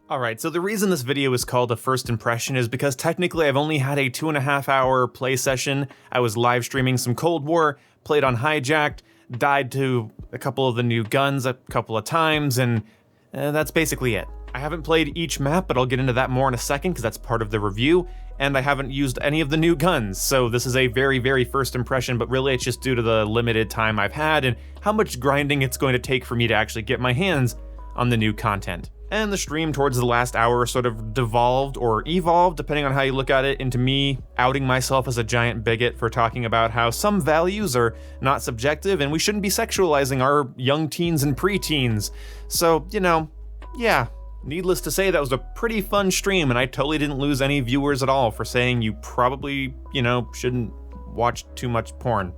Alright, so the reason this video is called a first impression is because technically I've only had a 2.5-hour play session. I was live streaming some Cold War, played on Hijacked, died to a couple of the new guns a couple of times, and that's basically it. I haven't played each map, but I'll get into that more in a second because that's part of the review, and I haven't used any of the new guns, so this is a very, very first impression, but really it's just due to the limited time I've had and how much grinding it's going to take for me to actually get my hands on the new content. And the stream towards the last hour sort of devolved or evolved, depending on how you look at it, into me outing myself as a giant bigot for talking about how some values are not subjective and we shouldn't be sexualizing our young teens and preteens. So, yeah. Needless to say, that was a pretty fun stream, and I totally didn't lose any viewers at all for saying you probably, shouldn't watch too much porn.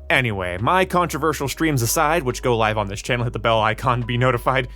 Anyway, my controversial streams aside, which go live on this channel, hit the bell icon to be notified.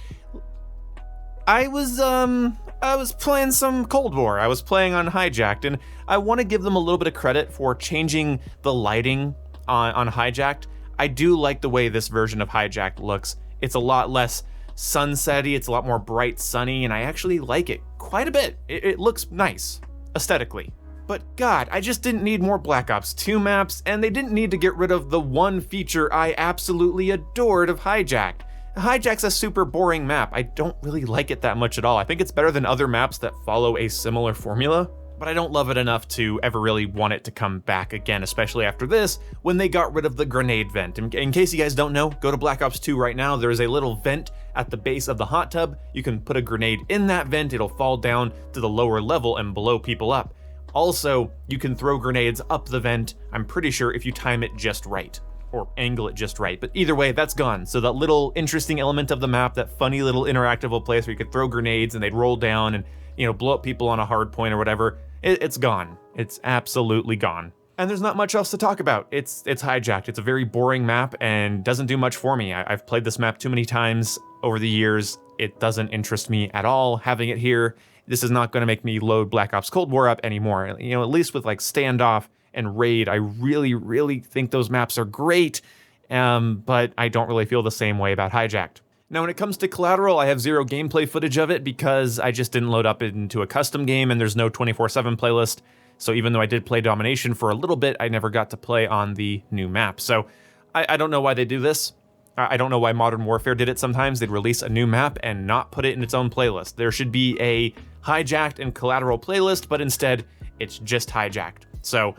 I was playing some Cold War. I was playing on Hijacked, and I want to give them a little bit of credit for changing the lighting on Hijacked. I do like the way this version of Hijacked looks. It's a lot less sunsetty, it's a lot more bright sunny, and I actually like it quite a bit. It looks nice, aesthetically. But God, I just didn't need more Black Ops 2 maps, and they didn't need to get rid of the one feature I absolutely adored of Hijacked. Hijack's a super boring map. I don't really like it that much at all. I think it's better than other maps that follow a similar formula, but I don't love it enough to ever really want it to come back again, especially after this, when they got rid of the grenade vent. In case you guys don't know, go to Black Ops 2 right now. There is a little vent at the base of the hot tub. You can put a grenade in that vent, it'll fall down to the lower level and blow people up. Also, you can throw grenades up the vent, I'm pretty sure, if you time it just right. Or angle it just right, but either way, that's gone. So that little interesting element of the map, that funny little interactable place where you could throw grenades and they'd roll down and, blow up people on a hard point or whatever, it's gone. It's absolutely gone. And there's not much else to talk about. It's Hijacked. It's a very boring map and doesn't do much for me. I've played this map too many times over the years. It doesn't interest me at all having it here. This is not going to make me load Black Ops Cold War up anymore. At least with like Standoff and Raid, I really, really think those maps are great, but I don't really feel the same way about Hijacked. Now, when it comes to Collateral, I have zero gameplay footage of it because I just didn't load up into a custom game and there's no 24/7 playlist. So even though I did play Domination for a little bit, I never got to play on the new map. So I don't know why they do this. I don't know why Modern Warfare did it sometimes. They'd release a new map and not put it in its own playlist. There should be a Hijacked and Collateral playlist, but instead it's just Hijacked. So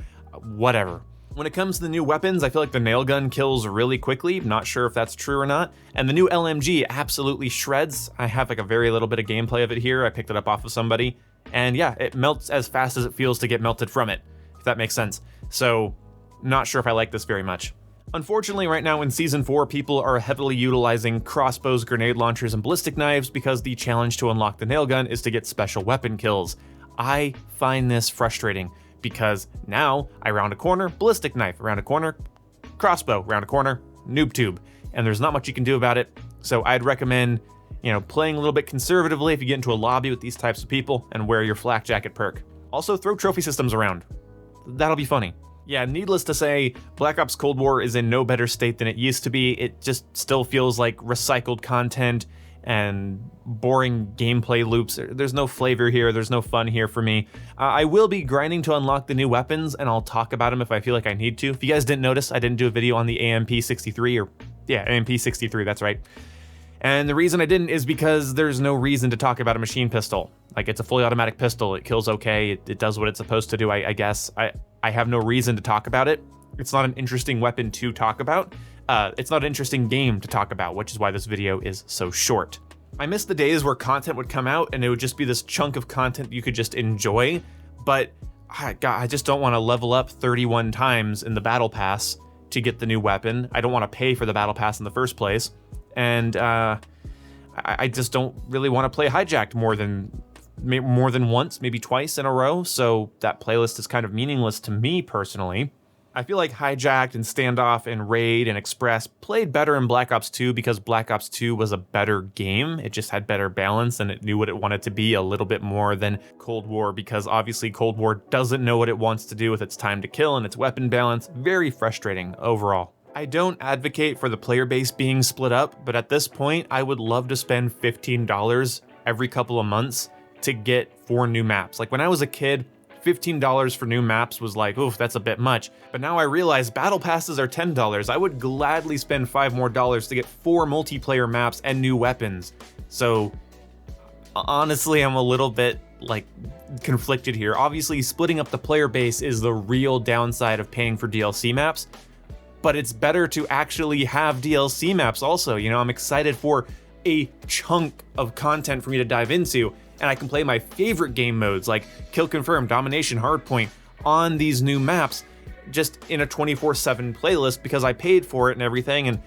whatever. When it comes to the new weapons, I feel like the nail gun kills really quickly. Not sure if that's true or not. And the new LMG absolutely shreds. I have like a very little bit of gameplay of it here. I picked it up off of somebody. And yeah, it melts as fast as it feels to get melted from it, if that makes sense. So not sure if I like this very much. Unfortunately, right now in Season 4, people are heavily utilizing crossbows, grenade launchers, and ballistic knives because the challenge to unlock the nail gun is to get special weapon kills. I find this frustrating because now I round a corner, ballistic knife, around a corner, crossbow, round a corner, noob tube, and there's not much you can do about it. So I'd recommend, playing a little bit conservatively if you get into a lobby with these types of people and wear your flak jacket perk. Also, throw trophy systems around. That'll be funny. Yeah, needless to say, Black Ops Cold War is in no better state than it used to be. It just still feels like recycled content and boring gameplay loops. There's no flavor here, there's no fun here for me. I will be grinding to unlock the new weapons, and I'll talk about them if I feel like I need to. If you guys didn't notice, I didn't do a video on the AMP-63, AMP-63, that's right. And the reason I didn't is because there's no reason to talk about a machine pistol. Like, it's a fully automatic pistol, it kills okay, it does what it's supposed to do, I guess. I have no reason to talk about it. It's not an interesting weapon to talk about. It's not an interesting game to talk about, which is why this video is so short. I miss the days where content would come out and it would just be this chunk of content you could just enjoy, but God, I just don't want to level up 31 times in the battle pass to get the new weapon. I don't want to pay for the battle pass in the first place, and I just don't really want to play Hijacked more than once, maybe twice in a row, so that playlist is kind of meaningless to me personally. I feel like Hijacked and Standoff and Raid and Express played better in Black Ops 2 because Black Ops 2 was a better game. It just had better balance and it knew what it wanted to be a little bit more than Cold War, because obviously Cold War doesn't know what it wants to do with its time to kill and its weapon balance. Very frustrating overall. I don't advocate for the player base being split up, but at this point, I would love to spend $15 every couple of months to get 4 new maps. Like when I was a kid, $15 for new maps was like, oof, that's a bit much. But now I realize battle passes are $10. I would gladly spend $5 more to get 4 multiplayer maps and new weapons. So honestly, I'm a little bit like conflicted here. Obviously, splitting up the player base is the real downside of paying for DLC maps, but it's better to actually have DLC maps also. You know, I'm excited for a chunk of content for me to dive into, and I can play my favorite game modes like Kill Confirm, Domination, Hardpoint on these new maps just in a 24/7 playlist because I paid for it and everything. And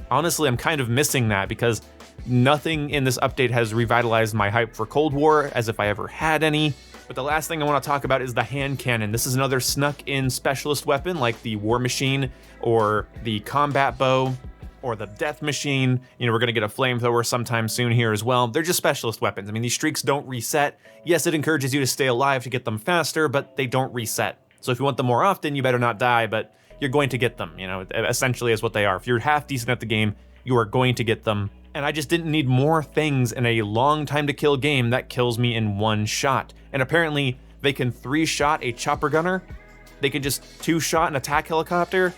honestly, I'm kind of missing that because nothing in this update has revitalized my hype for Cold War, as if I ever had any. But the last thing I want to talk about is the hand cannon. This is another snuck-in specialist weapon like the War Machine or the Combat Bow or the Death Machine. You know, we're going to get a flamethrower sometime soon here as well. They're just specialist weapons. I mean, these streaks don't reset. Yes, it encourages you to stay alive to get them faster, but they don't reset. So if you want them more often, you better not die, but you're going to get them, you know, essentially is what they are. If you're half decent at the game, you are going to get them. And I just didn't need more things in a long time to kill game that kills me in one shot. And apparently they can 3-shot a chopper gunner. They can just 2-shot an attack helicopter,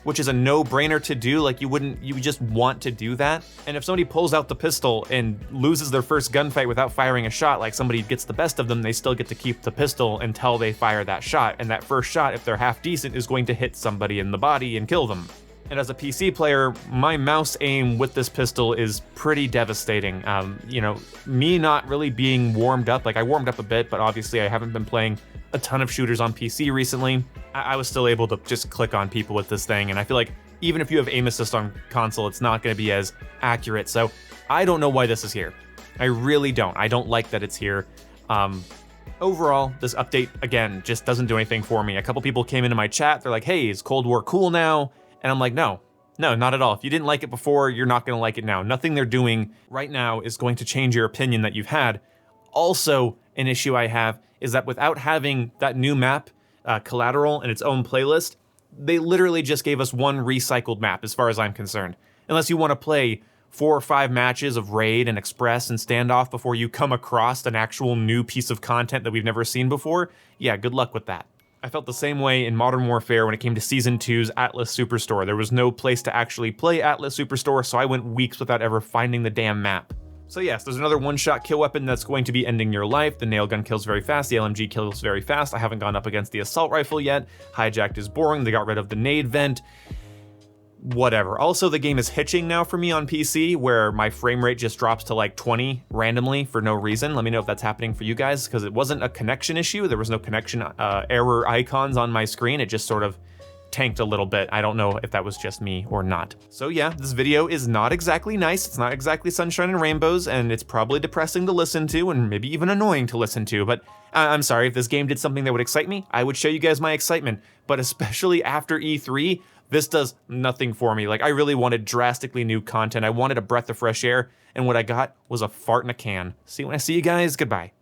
which is a no-brainer to do. Like you would just want to do that. And if somebody pulls out the pistol and loses their first gunfight without firing a shot, like somebody gets the best of them, they still get to keep the pistol until they fire that shot. And that first shot, if they're half decent, is going to hit somebody in the body and kill them. And as a PC player, my mouse aim with this pistol is pretty devastating. You know, me not really being warmed up, like I warmed up a bit, but obviously I haven't been playing a ton of shooters on PC recently. I was still able to just click on people with this thing, and I feel like even if you have aim assist on console, it's not going to be as accurate. So I don't know why this is here. I really don't. I don't like that it's here. Overall, this update, again, just doesn't do anything for me. A couple people came into my chat, they're like, hey, is Cold War cool now? And I'm like, no, not at all. If you didn't like it before, you're not gonna like it now. Nothing they're doing right now is going to change your opinion that you've had. Also, an issue I have is that without having that new map, Collateral, in its own playlist, they literally just gave us one recycled map as far as I'm concerned. Unless you wanna play 4 or 5 matches of Raid and Express and Standoff before you come across an actual new piece of content that we've never seen before, yeah, good luck with that. I felt the same way in Modern Warfare when it came to Season 2's Atlas Superstore. There was no place to actually play Atlas Superstore, so I went weeks without ever finding the damn map. So yes, there's another one-shot kill weapon that's going to be ending your life. The nail gun kills very fast, the LMG kills very fast. I haven't gone up against the assault rifle yet. Hijacked is boring, they got rid of the nade vent. Whatever. Also, the game is hitching now for me on PC, where my frame rate just drops to like 20 randomly for no reason. Let me know if that's happening for you guys, because it wasn't a connection issue. There was no connection error icons on my screen. It just sort of tanked a little bit. I don't know if that was just me or not. So yeah, this video is not exactly nice. It's not exactly sunshine and rainbows, and it's probably depressing to listen to and maybe even annoying to listen to, but I'm sorry, if this game did something that would excite me, I would show you guys my excitement. But especially after E3, this does nothing for me. Like, I really wanted drastically new content. I wanted a breath of fresh air, and what I got was a fart in a can. See, when I see you guys, goodbye.